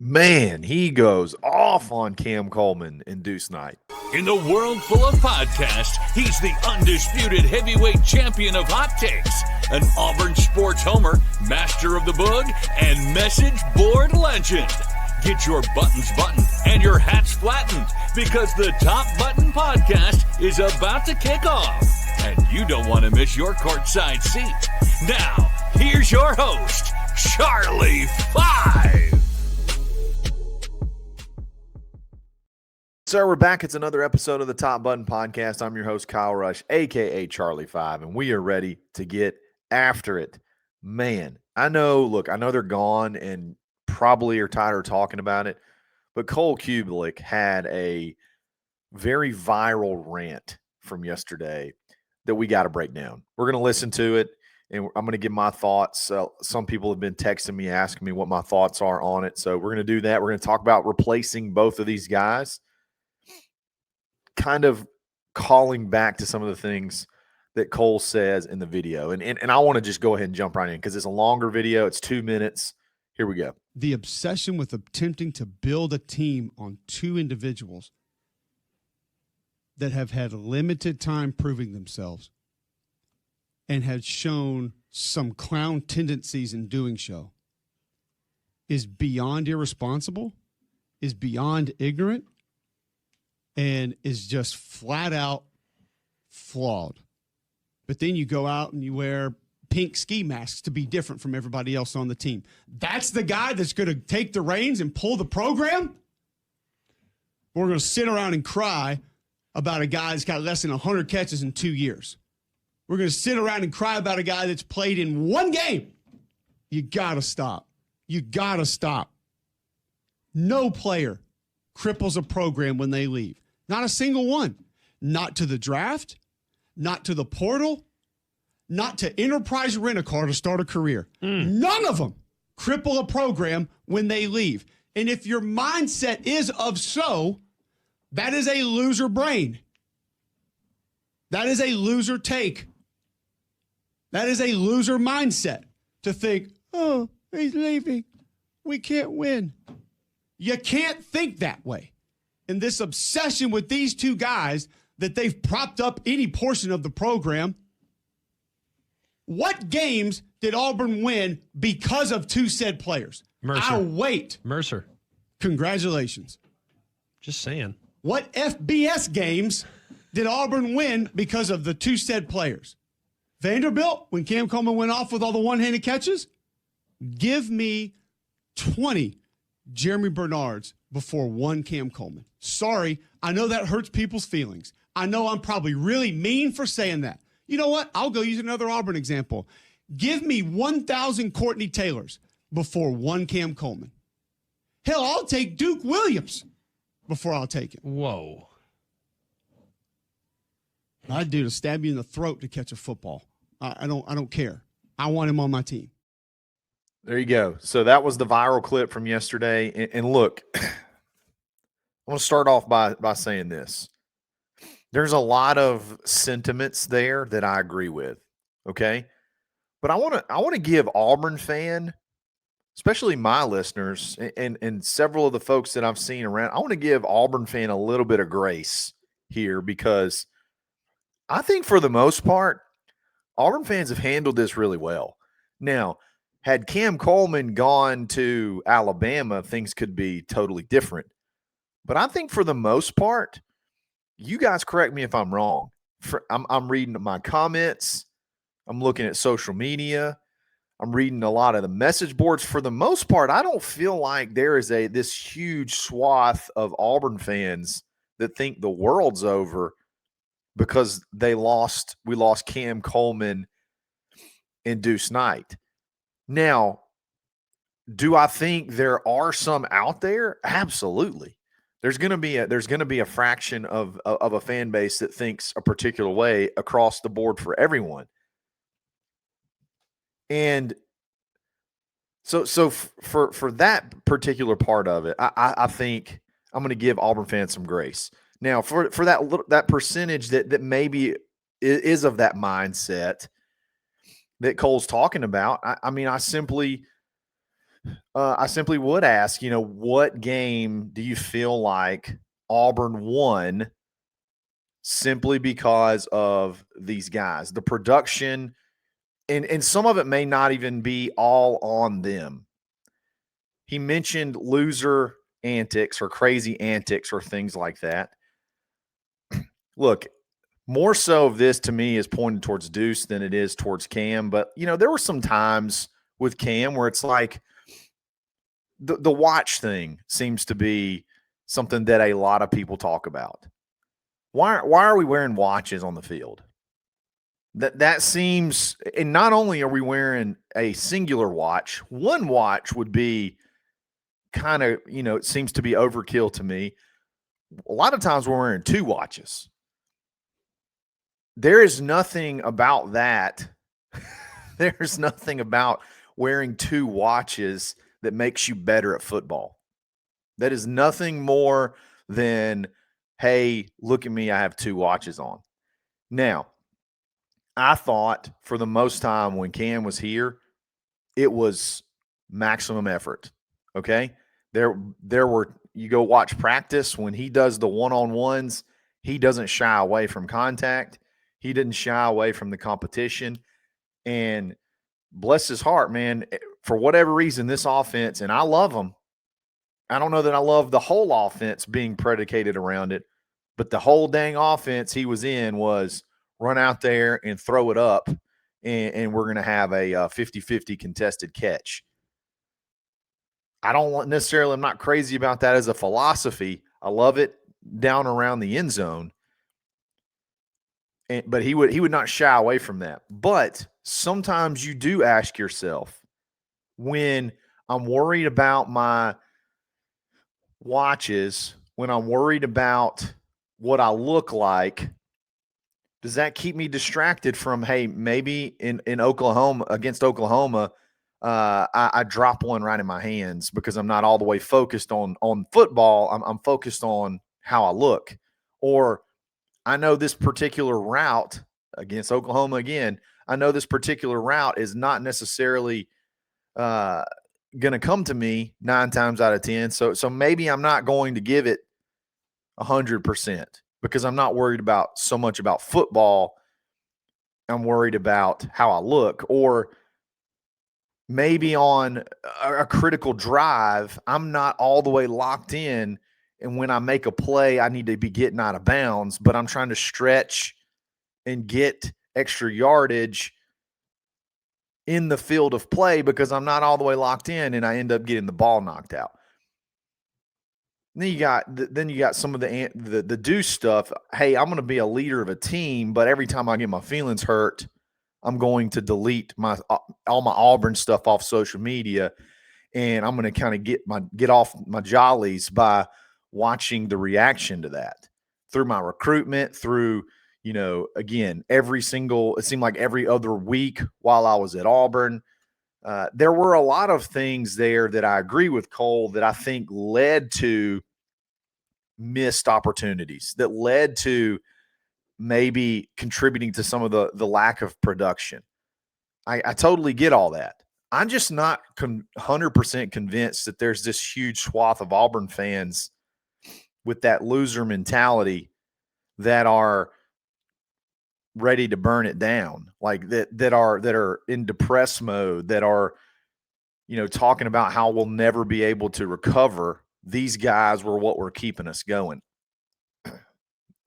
Man, he goes off on Cam Coleman and Deuce Knight. In the world full of podcasts, he's the undisputed heavyweight champion of hot takes, an Auburn sports homer, master of the boog, and message board legend. Get your buttons buttoned and your hats flattened because the Top Button Podcast is about to kick off. And you don't want to miss your courtside seat. Now, here's your host, Charlie Five. So we're back. It's another episode of the Top Button Podcast. I'm your host, Kyle Rush, a.k.a. Charlie Five, and we are ready to get after it. Man, I know they're gone and probably are tired of talking about it, but Cole Cubelic had a very viral rant from yesterday that we got to break down. We're going to listen to it, and I'm going to give my thoughts. Some people have been texting me, asking me what my thoughts are on it, so we're going to do that. We're going to talk about replacing both of these guys, kind of calling back to some of the things that Cole says in the video. And I want to just go ahead and jump right in because it's a longer video. It's 2 minutes. Here we go. The obsession with attempting to build a team on two individuals that have had limited time proving themselves and have shown some clown tendencies in doing so is beyond irresponsible, is beyond ignorant, and is just flat out flawed. But then you go out and you wear pink ski masks to be different from everybody else on the team. That's the guy that's going to take the reins and pull the program? We're going to sit around and cry about a guy that's got less than 100 catches in 2 years. We're going to sit around and cry about a guy that's played in one game. You got to stop. You got to stop. No player cripples a program when they leave. Not a single one. Not to the draft, not to the portal, not to Enterprise Rent-A-Car to start a career. None of them cripple a program when they leave. And if your mindset is of so, that is a loser brain. That is a loser take. That is a loser mindset to think, oh, he's leaving. We can't win. You can't think that way. And this obsession with these two guys that they've propped up any portion of the program. What games did Auburn win because of two said players? Mercer. I'll wait. Mercer. Congratulations. Just saying. What FBS games did Auburn win because of the two said players? Vanderbilt, when Cam Coleman went off with all the one-handed catches? Give me 20 Jeremy Bernards before one Cam Coleman. Sorry, I know that hurts people's feelings. I know I'm probably really mean for saying that. You know what? I'll go use another Auburn example. Give me 1,000 Courtney Taylors before one Cam Coleman. Hell, I'll take Duke Williams before I'll take him. Whoa. I'd do to stab you in the throat to catch a football. I don't care. I want him on my team. There you go. So that was the viral clip from yesterday. And look, I want to start off by saying this. There's a lot of sentiments there that I agree with, okay? But I want to give Auburn fan, especially my listeners and several of the folks that I've seen around, I want to give Auburn fan a little bit of grace here because I think for the most part, Auburn fans have handled this really well. Now, had Cam Coleman gone to Alabama, things could be totally different. But I think for the most part, you guys correct me if I'm wrong. I'm reading my comments. I'm looking at social media. I'm reading a lot of the message boards. For the most part, I don't feel like there is this huge swath of Auburn fans that think the world's over because we lost Cam Coleman and Deuce Knight. Now, do I think there are some out there? Absolutely. There's going to be a fraction of a fan base that thinks a particular way across the board for everyone. And so for that particular part of it, I think I'm going to give Auburn fans some grace. Now, for that percentage that maybe is of that mindset that Cole's talking about, I mean, I simply I simply would ask, what game do you feel like Auburn won simply because of these guys? The production, and some of it may not even be all on them. He mentioned loser antics or crazy antics or things like that. Look, more so of this to me is pointed towards Deuce than it is towards Cam. But, there were some times with Cam where it's like the watch thing seems to be something that a lot of people talk about. Why are we wearing watches on the field? That seems, and not only are we wearing a singular watch, one watch would be kind of, it seems to be overkill to me. A lot of times we're wearing two watches. There is nothing about that. There's nothing about wearing two watches that makes you better at football. That is nothing more than, hey, look at me, I have two watches on. Now, I thought for the most time when Cam was here, it was maximum effort. Okay? There were, you go watch practice when he does the one-on-ones, he doesn't shy away from contact. He didn't shy away from the competition. And bless his heart, man, for whatever reason, this offense, and I love them. I don't know that I love the whole offense being predicated around it, but the whole dang offense he was in was run out there and throw it up, and we're going to have a 50-50 contested catch. I don't necessarily, I'm not crazy about that as a philosophy. I love it down around the end zone. But he would not shy away from that. But sometimes you do ask yourself, when I'm worried about my watches, when I'm worried about what I look like, does that keep me distracted from, hey, maybe in Oklahoma, against Oklahoma, I drop one right in my hands because I'm not all the way focused on football. I'm focused on how I look. Or I know this particular route against Oklahoma again, I know this particular route is not necessarily going to come to me 9 times out of 10. So maybe I'm not going to give it 100% because I'm not worried about so much about football. I'm worried about how I look. Or maybe on a critical drive, I'm not all the way locked in. And when I make a play, I need to be getting out of bounds, but I'm trying to stretch and get extra yardage in the field of play because I'm not all the way locked in and I end up getting the ball knocked out. Then you got some of the Deuce stuff. Hey, I'm going to be a leader of a team, but every time I get my feelings hurt, I'm going to delete all my Auburn stuff off social media, and I'm going to kind of get off my jollies by watching the reaction to that through my recruitment, through, again, it seemed like every other week while I was at Auburn. There were a lot of things there that I agree with Cole that I think led to missed opportunities, that led to maybe contributing to some of the lack of production. I totally get all that. I'm just not 100% convinced that there's this huge swath of Auburn fans with that loser mentality that are ready to burn it down, like that are in depressed mode, that are, talking about how we'll never be able to recover. These guys were what were keeping us going.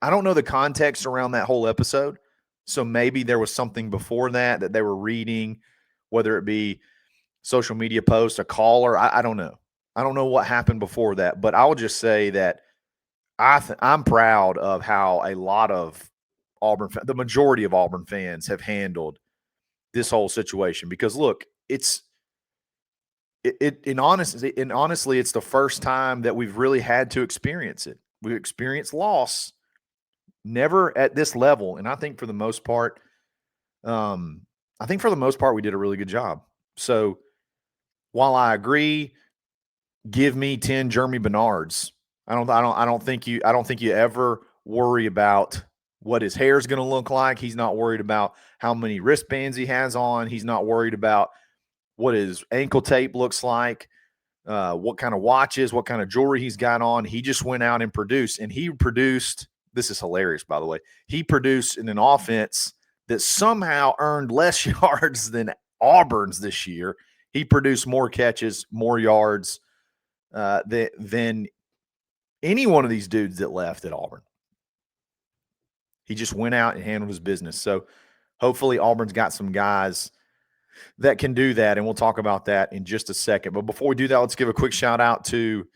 I don't know the context around that whole episode, so maybe there was something before that they were reading, whether it be social media post, a caller. I don't know. I don't know what happened before that, but I will just say that I'm proud of how a lot of the majority of Auburn fans have handled this whole situation. Because look, honestly, it's the first time that we've really had to experience it. We've experienced loss, never at this level, and I think for the most part, we did a really good job. So while I agree, give me 10 Jeremy Bernards. I don't think you ever worry about what his hair is going to look like. He's not worried about how many wristbands he has on. He's not worried about what his ankle tape looks like, what kind of watches, what kind of jewelry he's got on. He just went out and produced. And he produced – this is hilarious, by the way. He produced in an offense that somehow earned less yards than Auburn's this year. He produced more catches, more yards than any one of these dudes that left at Auburn. He just went out and handled his business. So hopefully Auburn's got some guys that can do that, and we'll talk about that in just a second. But before we do that, let's give a quick shout-out to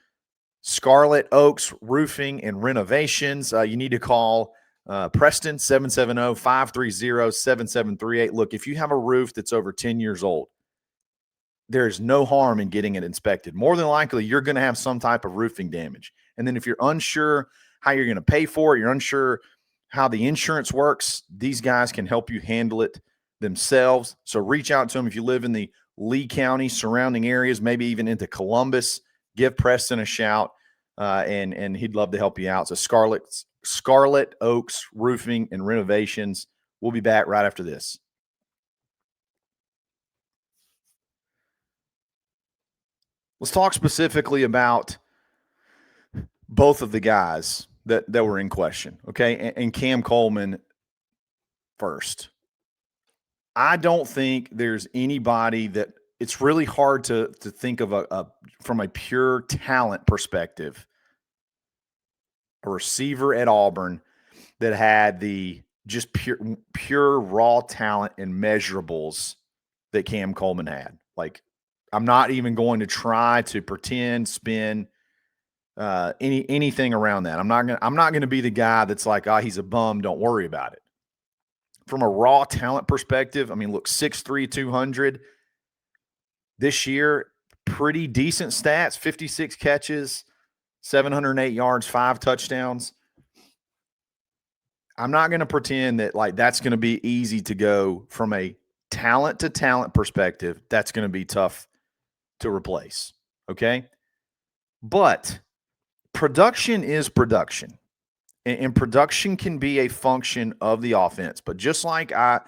Scarlet Oaks Roofing and Renovations. You need to call Preston, 770-530-7738. Look, if you have a roof that's over 10 years old, there's no harm in getting it inspected. More than likely, you're going to have some type of roofing damage. And then if you're unsure how you're going to pay for it, you're unsure how the insurance works, these guys can help you handle it themselves. So reach out to them if you live in the Lee County surrounding areas, maybe even into Columbus. Give Preston a shout, and he'd love to help you out. So Scarlet Oaks Roofing and Renovations. We'll be back right after this. Let's talk specifically about both of the guys that were in question, okay? And Cam Coleman first. I don't think there's anybody that – it's really hard to think of from a pure talent perspective, a receiver at Auburn that had the just pure raw talent and measurables that Cam Coleman had. Like, I'm not even going to try to pretend, spin anything around that. I'm not going to be the guy that's like, he's a bum, don't worry about it. From a raw talent perspective, I mean, look, 6'3", 200. This year, pretty decent stats, 56 catches, 708 yards, 5 touchdowns. I'm not going to pretend that like that's going to be easy to go from a talent to talent perspective. That's going to be tough to replace, okay? But production is production. And production can be a function of the offense. But just like I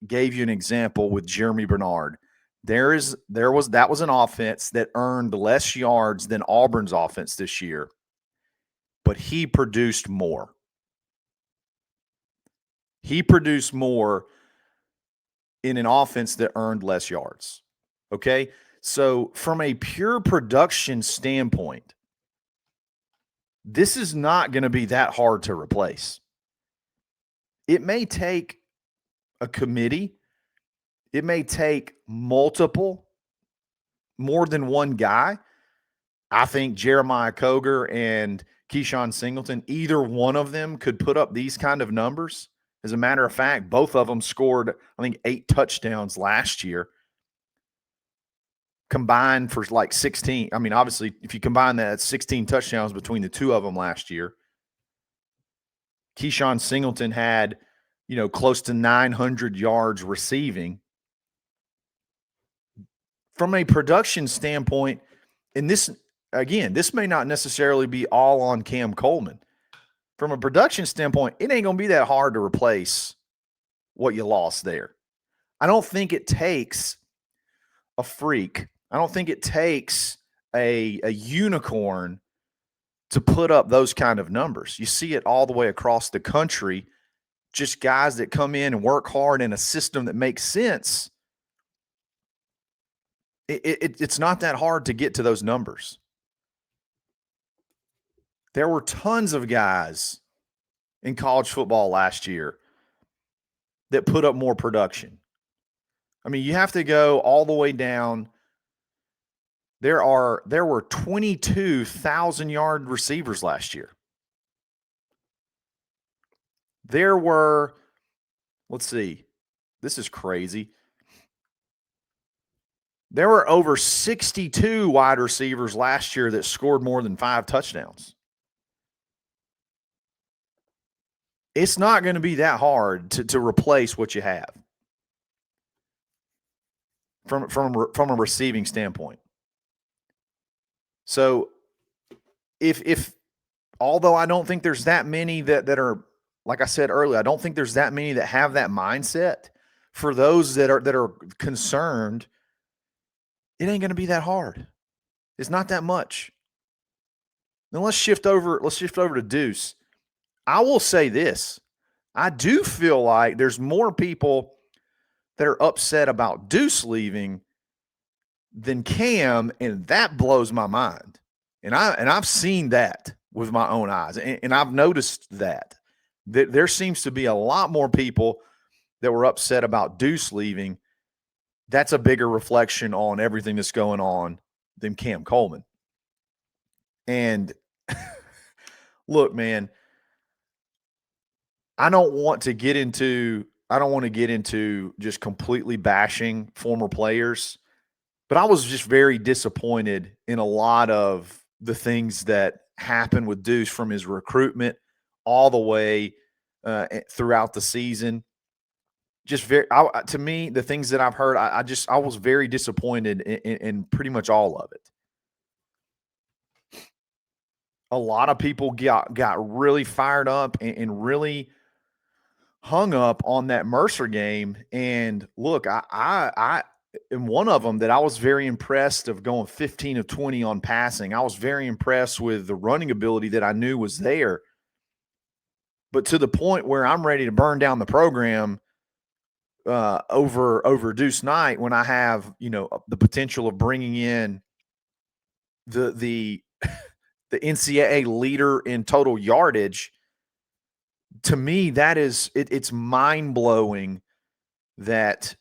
gave you an example with Jeremy Bernard, that was an offense that earned less yards than Auburn's offense this year, but he produced more. He produced more in an offense that earned less yards. Okay? So from a pure production standpoint, this is not going to be that hard to replace. It may take a committee. It may take more than one guy. I think Jeremiah Coger and Keyshawn Singleton, either one of them could put up these kind of numbers. As a matter of fact, both of them scored, I think, 8 touchdowns last year, combined for like 16. I mean, obviously, if you combine that, it's 16 touchdowns between the two of them last year. Keyshawn Singleton had, close to 900 yards receiving. From a production standpoint, and this may not necessarily be all on Cam Coleman. From a production standpoint, it ain't going to be that hard to replace what you lost there. I don't think it takes a freak. I don't think it takes a unicorn to put up those kind of numbers. You see it all the way across the country, just guys that come in and work hard in a system that makes sense. It's not that hard to get to those numbers. There were tons of guys in college football last year that put up more production. I mean, you have to go all the way down. There were 22,000-yard receivers last year. There were, let's see, this is crazy. There were over 62 wide receivers last year that scored more than 5 touchdowns. It's not going to be that hard to replace what you have from a receiving standpoint. So if although I don't think there's that many that are, like I said earlier, I don't think there's that many that have that mindset. for those that are concerned, it ain't going to be that hard. It's not that much. Then let's shift over to Deuce. I will say this. I do feel like there's more people that are upset about Deuce leaving than Cam, and that blows my mind. And I've seen that with my own eyes, and I've noticed that there seems to be a lot more people that were upset about Deuce leaving. That's a bigger reflection on everything that's going on than Cam Coleman. And look, man, I don't want to get into just completely bashing former players, but I was just very disappointed in a lot of the things that happened with Deuce, from his recruitment all the way throughout the season. Just to me, the things that I've heard, I was very disappointed in pretty much all of it. A lot of people got really fired up and really hung up on that Mercer game. And look, I am one of them that I was very impressed of going 15 of 20 on passing. I was very impressed with the running ability that I knew was there. But to the point where I'm ready to burn down the program over Deuce Knight, when I have, the potential of bringing in the NCAA leader in total yardage, to me, that is it's mind-blowing that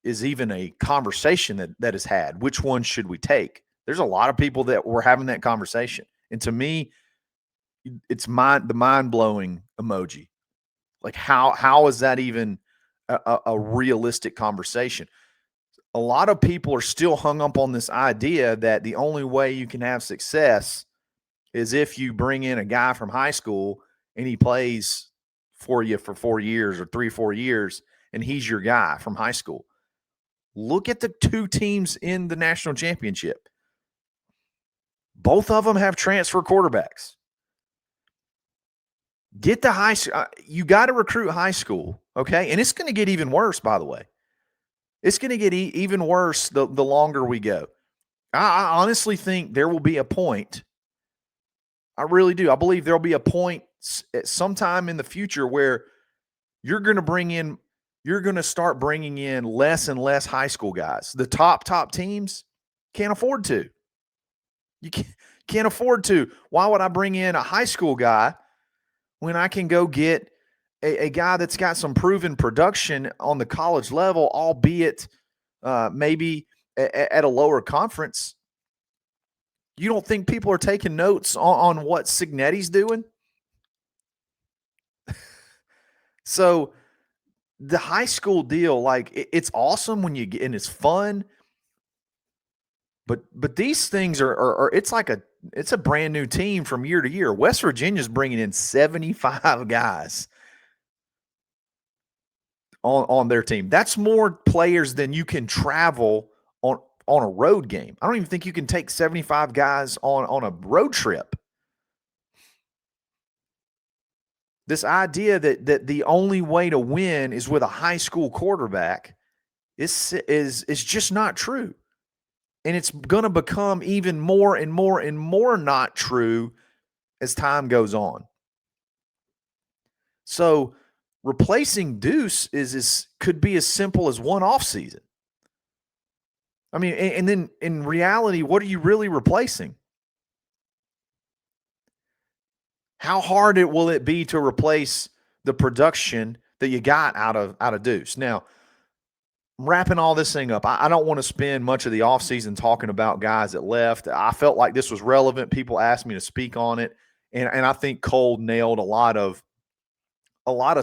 is even a conversation that is had. Which one should we take? There's a lot of people that were having that conversation. And to me, it's the mind-blowing emoji. Like, how is that even a realistic conversation? A lot of people are still hung up on this idea that the only way you can have success is if you bring in a guy from high school and he plays for you for 4 years or 3-4 years, and he's your guy from high school. Look at the two teams in the national championship. Both of them have transfer quarterbacks. Get the high school. You got to recruit high school, okay? And it's going to get even worse, by the way. It's going to get even worse the longer we go. I honestly think there will be a point. I really do. I believe there'll be a point at some time in the future where you're going to start bringing in less and less high school guys. The top teams can't afford to. You can't afford to. Why would I bring in a high school guy when I can go get a guy that's got some proven production on the college level, albeit maybe at a lower conference? You don't think people are taking notes on what Cignetti's doing? So the high school deal, like, it's awesome when you get, and it's fun. But these things are it's like it's a brand new team from year to year. West Virginia's bringing in 75 guys on their team. That's more players than you can travel on a road game. I don't even think you can take 75 guys on a road trip. This idea that the only way to win is with a high school quarterback is just not true. And it's going to become even more and more and more not true as time goes on. So replacing Deuce could be as simple as one off season. I mean, and then in reality, what are you really replacing? How hard will it be to replace the production that you got out of Deuce? Now, wrapping all this thing up, I don't want to spend much of the offseason talking about guys that left. I felt like this was relevant. People asked me to speak on it, and I think Cole nailed a lot of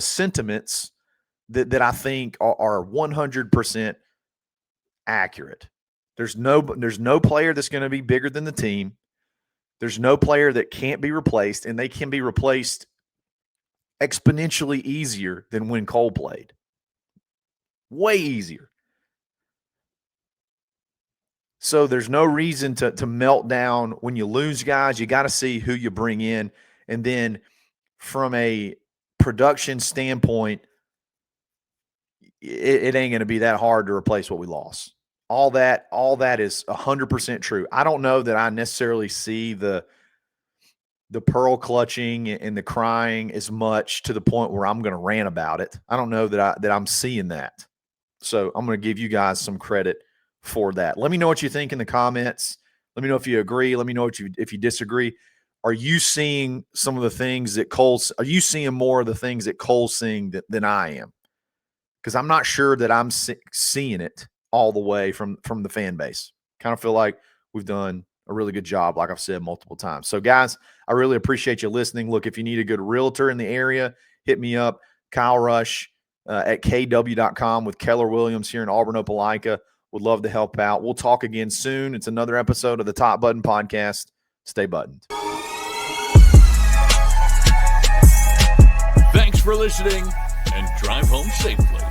sentiments that I think are 100% accurate. There's no player that's going to be bigger than the team. There's no player that can't be replaced, and they can be replaced exponentially easier than when Cole played. Way easier. So there's no reason to melt down when you lose guys. You got to see who you bring in. And then from a production standpoint, it ain't going to be that hard to replace what we lost. All that is 100% true. I don't know that I necessarily see the pearl clutching and the crying as much to the point where I'm going to rant about it. I don't know that I'm seeing that. So I'm going to give you guys some credit for that. Let me know what you think in the comments. Let me know if you agree. Let me know if you disagree. Are you seeing some of the things that are you seeing more of the things that Cole's seeing than I am? Because I'm not sure that I'm seeing it all the way from the fan base. Kind of feel like we've done a really good job, like I've said multiple times. So, guys, I really appreciate you listening. Look, if you need a good realtor in the area, hit me up. Kyle Rush at kw.com with Keller Williams here in Auburn, Opelika. Would love to help out. We'll talk again soon. It's another episode of the Top Button Podcast. Stay buttoned. Thanks for listening, and drive home safely.